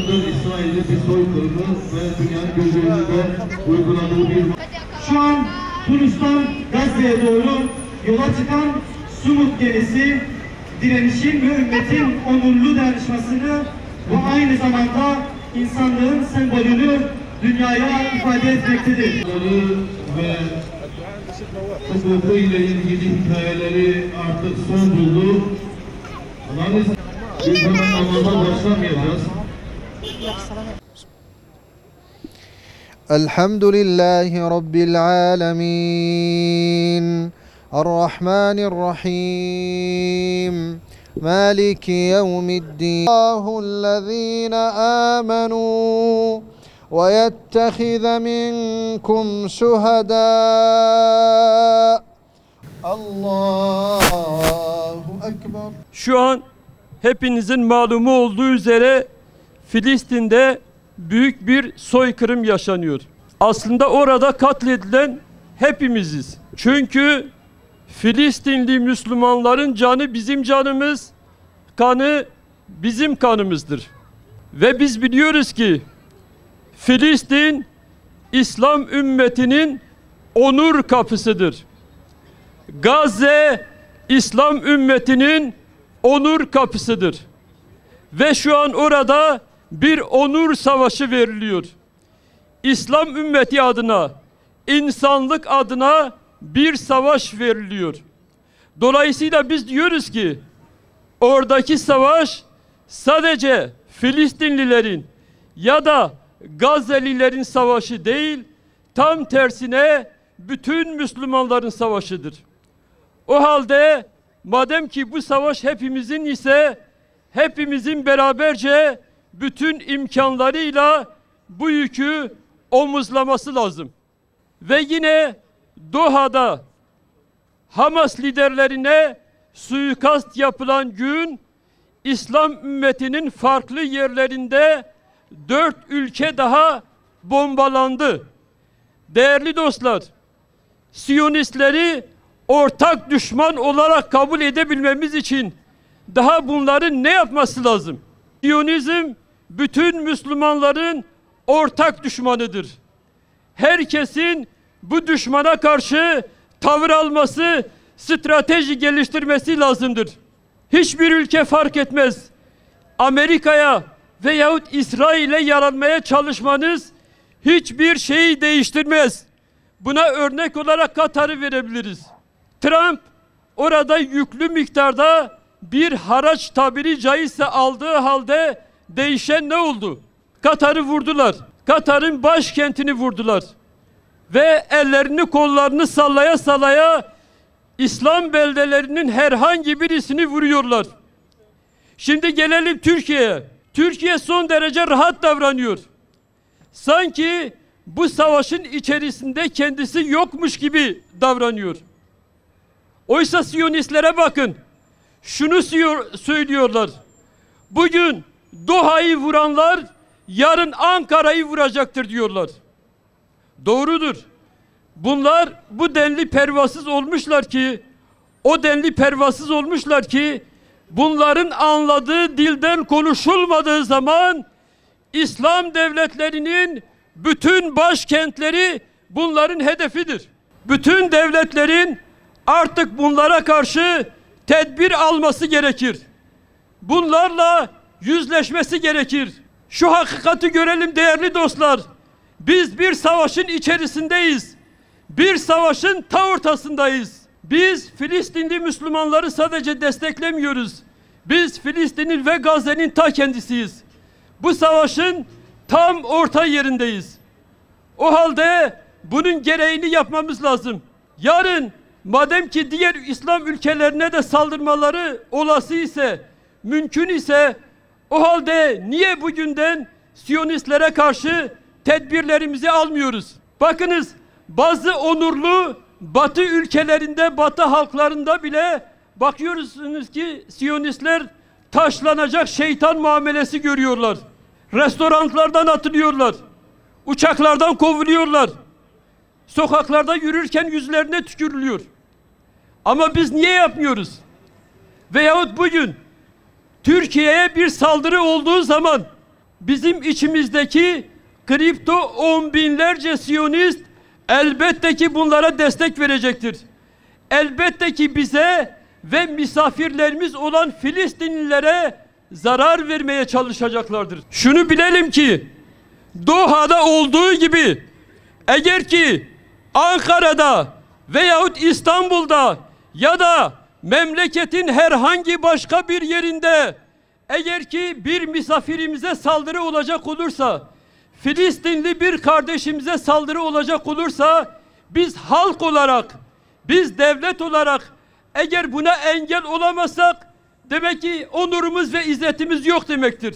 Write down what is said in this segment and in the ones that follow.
yakındır İsrail'de bir soykırımı ve dünyanın göz önünde uyguladığı bir... Şu an Tunus'tan Gazze'ye doğru yola çıkan Sumut gemisi direnişin ve ümmetin onurlu dayanışmasını ve aynı zamanda insanlığın sembolünü dünyaya ifade etmektedir. Ve hukuku ile ilgili hikayeleri artık son buldu. Allah'ın bir zaman namaza başlamayacağız. Elhamdülillahi Rabbil alemin. Errahmanirrahim. Maliki yevmiddin. Allahüllezine amenu. وَيَتَّخِذَ مِنْكُمْ شُهَدَاءَ. Allahu Ekber. Şu an hepinizin malumu olduğu üzere Filistin'de büyük bir soykırım yaşanıyor. Aslında orada katledilen hepimiziz. Çünkü Filistinli Müslümanların canı bizim canımız, kanı bizim kanımızdır. Ve biz biliyoruz ki Filistin, İslam ümmetinin onur kapısıdır. Gazze, İslam ümmetinin onur kapısıdır. Ve şu an orada bir onur savaşı veriliyor. İslam ümmeti adına, insanlık adına bir savaş veriliyor. Dolayısıyla biz diyoruz ki, oradaki savaş sadece Filistinlilerin ya da Gazze'lilerin savaşı değil, tam tersine bütün Müslümanların savaşıdır. O halde madem ki bu savaş hepimizin ise hepimizin beraberce bütün imkanlarıyla bu yükü omuzlaması lazım. Ve yine Doha'da Hamas liderlerine suikast yapılan gün İslam ümmetinin farklı yerlerinde 4 ülke daha bombalandı. Değerli dostlar, Siyonistleri ortak düşman olarak kabul edebilmemiz için daha bunların ne yapması lazım? Siyonizm bütün Müslümanların ortak düşmanıdır. Herkesin bu düşmana karşı tavır alması, strateji geliştirmesi lazımdır. Hiçbir ülke fark etmez. Amerika'ya veyahut İsrail'e yaranmaya çalışmanız hiçbir şeyi değiştirmez. Buna örnek olarak Katar'ı verebiliriz. Trump orada yüklü miktarda bir haraç tabiri caizse aldığı halde değişen ne oldu? Katar'ı vurdular. Katar'ın başkentini vurdular. Ve ellerini kollarını sallaya sallaya İslam beldelerinin herhangi birisini vuruyorlar. Şimdi gelelim Türkiye'ye. Türkiye son derece rahat davranıyor. Sanki bu savaşın içerisinde kendisi yokmuş gibi davranıyor. Oysa Siyonistlere bakın. Şunu söylüyorlar. Bugün Doha'yı vuranlar yarın Ankara'yı vuracaktır diyorlar. Doğrudur. Bunlar bu denli pervasız olmuşlar ki, o denli pervasız olmuşlar ki, bunların anladığı dilden konuşulmadığı zaman İslam devletlerinin bütün başkentleri bunların hedefidir. Bütün devletlerin artık bunlara karşı tedbir alması gerekir. Bunlarla yüzleşmesi gerekir. Şu hakikati görelim değerli dostlar. Biz bir savaşın içerisindeyiz. Bir savaşın ta ortasındayız. Biz Filistinli Müslümanları sadece desteklemiyoruz. Biz Filistin'in ve Gazze'nin ta kendisiyiz. Bu savaşın tam orta yerindeyiz. O halde bunun gereğini yapmamız lazım. Yarın madem ki diğer İslam ülkelerine de saldırmaları olası ise, mümkün ise, o halde niye bugünden Siyonistlere karşı tedbirlerimizi almıyoruz? Bakınız, bazı onurlu Batı ülkelerinde, Batı halklarında bile bakıyorsunuz ki Siyonistler taşlanacak şeytan muamelesi görüyorlar. Restoranlardan atılıyorlar. Uçaklardan kovuluyorlar. Sokaklarda yürürken yüzlerine tükürülüyor. Ama biz niye yapmıyoruz? Veyahut bugün Türkiye'ye bir saldırı olduğu zaman bizim içimizdeki kripto on binlerce Siyonist elbette ki bunlara destek verecektir. Elbette ki bize ve misafirlerimiz olan Filistinlilere zarar vermeye çalışacaklardır. Şunu bilelim ki Doha'da olduğu gibi eğer ki Ankara'da veyahut İstanbul'da ya da memleketin herhangi başka bir yerinde eğer ki bir misafirimize saldırı olacak olursa, Filistinli bir kardeşimize saldırı olacak olursa, biz halk olarak, biz devlet olarak eğer buna engel olamazsak demek ki onurumuz ve izzetimiz yok demektir.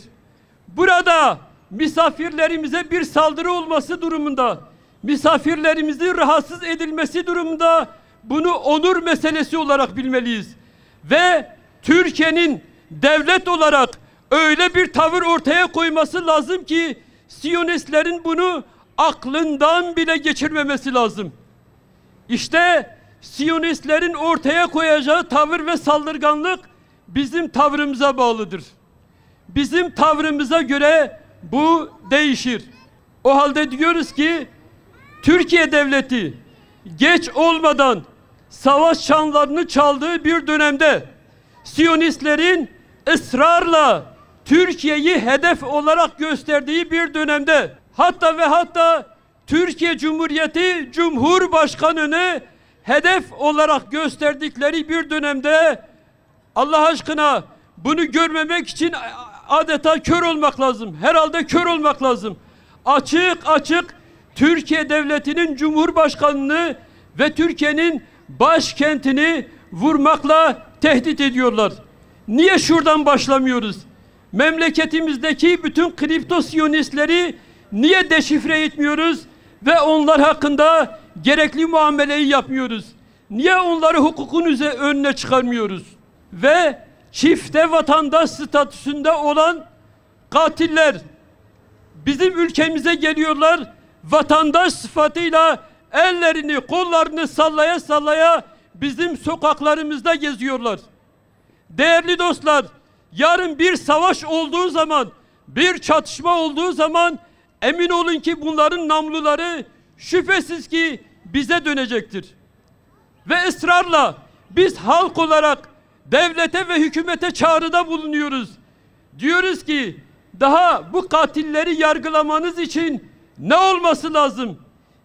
Burada misafirlerimize bir saldırı olması durumunda, misafirlerimizin rahatsız edilmesi durumunda bunu onur meselesi olarak bilmeliyiz. Ve Türkiye'nin devlet olarak öyle bir tavır ortaya koyması lazım ki Siyonistlerin bunu aklından bile geçirmemesi lazım. İşte Siyonistlerin ortaya koyacağı tavır ve saldırganlık bizim tavrımıza bağlıdır. Bizim tavrımıza göre bu değişir. O halde diyoruz ki Türkiye devleti geç olmadan savaş çanlarını çaldığı bir dönemde Siyonistlerin ısrarla Türkiye'yi hedef olarak gösterdiği bir dönemde hatta ve hatta Türkiye Cumhuriyeti Cumhurbaşkanı'nı hedef olarak gösterdikleri bir dönemde Allah aşkına bunu görmemek için adeta kör olmak lazım. Herhalde kör olmak lazım. Açık açık Türkiye Devleti'nin Cumhurbaşkanı'nı ve Türkiye'nin başkentini vurmakla tehdit ediyorlar. Niye şuradan başlamıyoruz? Memleketimizdeki bütün kripto siyonistleri niye deşifre etmiyoruz ve onlar hakkında gerekli muameleyi yapmıyoruz? Niye onları hukukun önüne çıkarmıyoruz? Ve çifte vatandaş statüsünde olan katiller bizim ülkemize geliyorlar, vatandaş sıfatıyla ellerini kollarını sallaya sallaya bizim sokaklarımızda geziyorlar. Değerli dostlar, yarın bir savaş olduğu zaman, bir çatışma olduğu zaman emin olun ki bunların namluları şüphesiz ki bize dönecektir. Ve ısrarla biz halk olarak devlete ve hükümete çağrıda bulunuyoruz. Diyoruz ki daha bu katilleri yargılamanız için ne olması lazım?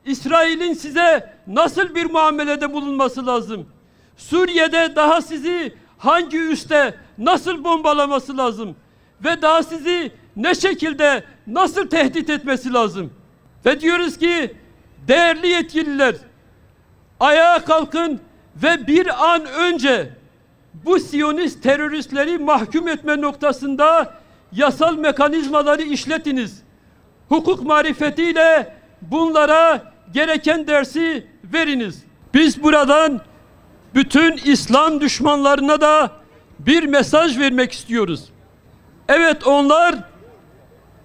İsrail'in size nasıl bir muamelede bulunması lazım? Suriye'de daha sizi hangi üste nasıl bombalaması lazım? Ve daha sizi ne şekilde nasıl tehdit etmesi lazım? Ve diyoruz ki değerli yetkililer ayağa kalkın ve bir an önce bu Siyonist teröristleri mahkum etme noktasında yasal mekanizmaları işletiniz. Hukuk marifetiyle bunlara gereken dersi veriniz. Biz buradan bütün İslam düşmanlarına da bir mesaj vermek istiyoruz. Evet, onlar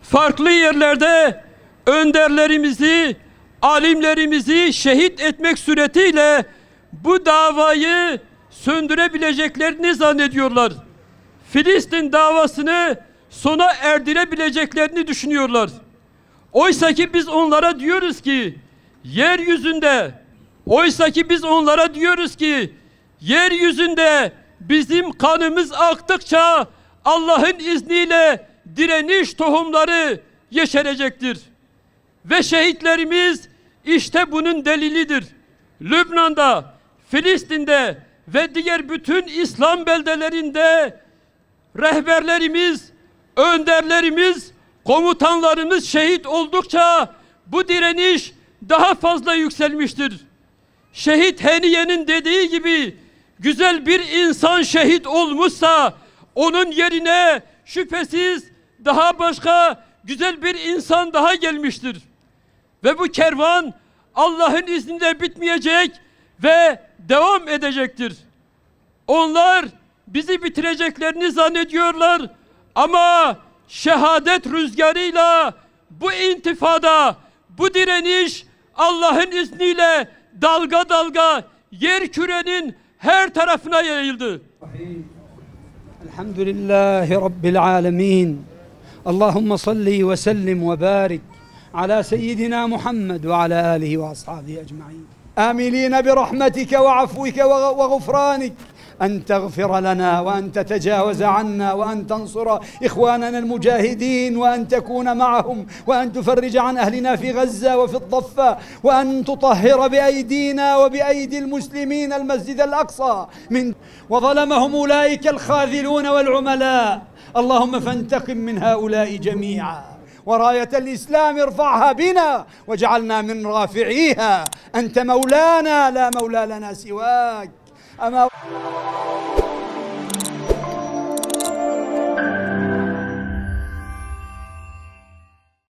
farklı yerlerde önderlerimizi, alimlerimizi şehit etmek suretiyle bu davayı söndürebileceklerini zannediyorlar. Filistin davasını sona erdirebileceklerini düşünüyorlar. Oysa ki biz onlara diyoruz ki yeryüzünde bizim kanımız aktıkça Allah'ın izniyle direniş tohumları yeşerecektir. Ve şehitlerimiz işte bunun delilidir. Lübnan'da, Filistin'de ve diğer bütün İslam beldelerinde rehberlerimiz, önderlerimiz, komutanlarımız şehit oldukça bu direniş daha fazla yükselmiştir. Şehit Heniye'nin dediği gibi güzel bir insan şehit olmuşsa onun yerine şüphesiz daha başka güzel bir insan daha gelmiştir. Ve bu kervan Allah'ın izniyle bitmeyecek ve devam edecektir. Onlar bizi bitireceklerini zannediyorlar ama şehadet rüzgarıyla bu intifada, bu direniş Allah'ın izniyle dalga dalga yer kürenin her tarafına yayıldı. Elhamdülillahi Rabbil alemin. اللهم صل وسلم وبارك على سيدنا محمد وعلى آله وأصحابه أجمعين، آملين برحمتك وعفوك وغفرانك أن تغفر لنا وأن تتجاوز عنا وأن تنصر إخواننا المجاهدين وأن تكون معهم وأن تفرج عن أهلنا في غزة وفي الضفة وأن تطهر بأيدينا وبأيدي المسلمين المسجد الأقصى وظلمهم أولئك الخاذلون والعملاء. اللهم فانتقم من هؤلاء جميعا، وراية الإسلام ارفعها بنا واجعلنا من رافعيها. أنت مولانا لا مولى لنا سواك.